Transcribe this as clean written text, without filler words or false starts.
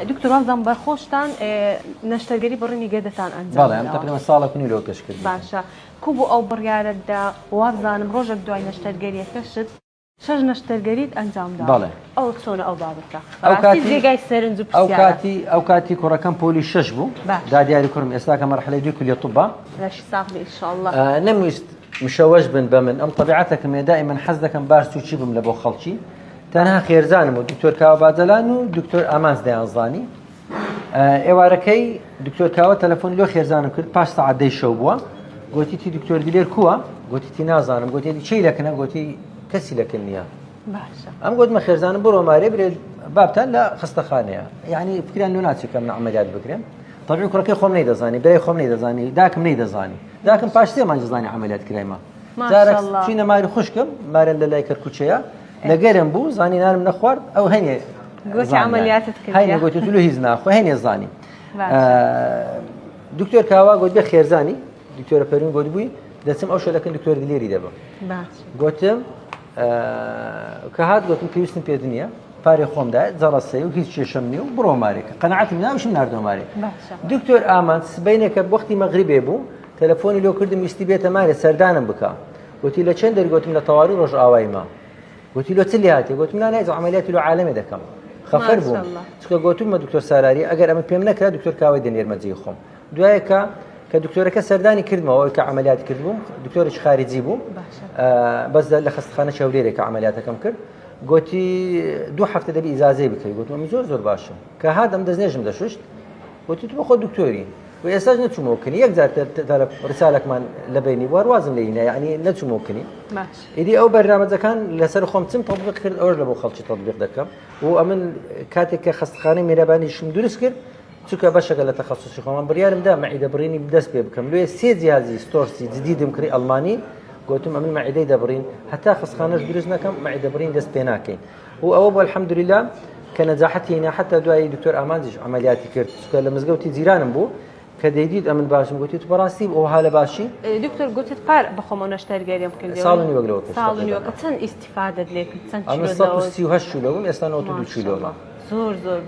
دكتور وازم برخوشتان نشتغلي برني جدتان أنجام. بالله تقريبا صالة كوني لو كشكل. باشا كوبو أو بريالة دا وازم روجك دعي نشتغلي كشت شج نشتغلي أنجام دا. بالله. أو تصون أو بابتك. أو كاتي جاي سرنزو بسيارة. أو كاتي كوركان بولي شجبو. دا دياري كورم إسلاك مرحلة دي كل يطبع. لاش صافي إن شاء الله. نموست مشوش بن أم طبيعتك من دائما حزدك بارسو تشي بملبو خلشي. تنها خير زانم دكتور كاوا بادلان ودكتور أمانز ديانزاني. إيواركي دكتور كاوا تلفون لو خير زانم كرد باش ساعة دي شوبوا. قلتي تي دكتور دلير كوا قلتي تي نازانم قلتي شيء لكنا قلتي كسي لكنيا. باشا. أم قلت ما خير زانم برو ماري بريد بابتان لا خسته خانية يعني فكرة إنه ناتشي كم عمليات بكرة. طبعا كركي خوم نيدا زاني بري خوم نيدا زاني داكم نيدا زاني داكم باشتي ما زاني عمليات كريمة. ما شاء الله. شينا ماري خشكم ماري اللي كركوتشيا. لقيرن بو زاني نار من أخوار أو هني قلت عملياتك كلها هني قلت له هيزنا أخو هني زاني دكتور كاوا قلت بخير زاني دكتور بيرون قلت بوي دسم أوشة لكن دكتور دليري دبا قلتم كهاد قلتم كيوسن في الدنيا فاري خوم ده زرسي وهيش شيء شمني وبرو مارك قناعتي منها وش من أردو مارك دكتور آمانس بينك بوقتي مغربي بو تلفوني لو كردم يستبيت ماري سردانم بكا قلت له شندر قلت من طوارئ رجع أوايما قلت له تلي هاتي قلت له لا عمليات له عالمي دكم خفر بو تقول قلت له دكتور ساراري اگر ام بيم نكره دكتور كاوي دنير مزيخم دوايك كدكتور كسرداني كردمه او كعمليات كردبو دكتور خارجي بو بس لخص خانه شوليري كعمليات كم كرد قلت دو هفته دبي اجازه بكري قلت له زور زور باشه كهذا مدزنيش مدششت قلت له باخذ دكتوري ويساج نتشو ممكني يقدر تعرف رسالك من لبيني وروازم لينا يعني نتشو ممكني ماشي إذا أو برنامج كان لسر خمسين تطبيق كرد أول لبو خلشي تطبيق دكم وأمن كاتك خستخاني ميراباني شم درس كرد تشوكا بشكل تخصصي خمان بريالم ده معي بريني بدس بكم لو سيد جهازي ستورسي جديد مكري ألماني قلتم أمن معي دبرين حتى خستخانش درسنا كم معي دبرين دس بيناكين وأول الحمد لله كانت زاحتي هنا حتى دواي دكتور أمانزيش عملياتي كرد تشوكا لما زوجتي زيرانم بو كديديد أمن باشم قلت له براسي وهلا باشي دكتور قلت بار بخوم نشتغل يمكن صالوني وقلوك صالوني وقت استفادة لك أنا صرت سيوهش شلون أصلا أوتو شلون زور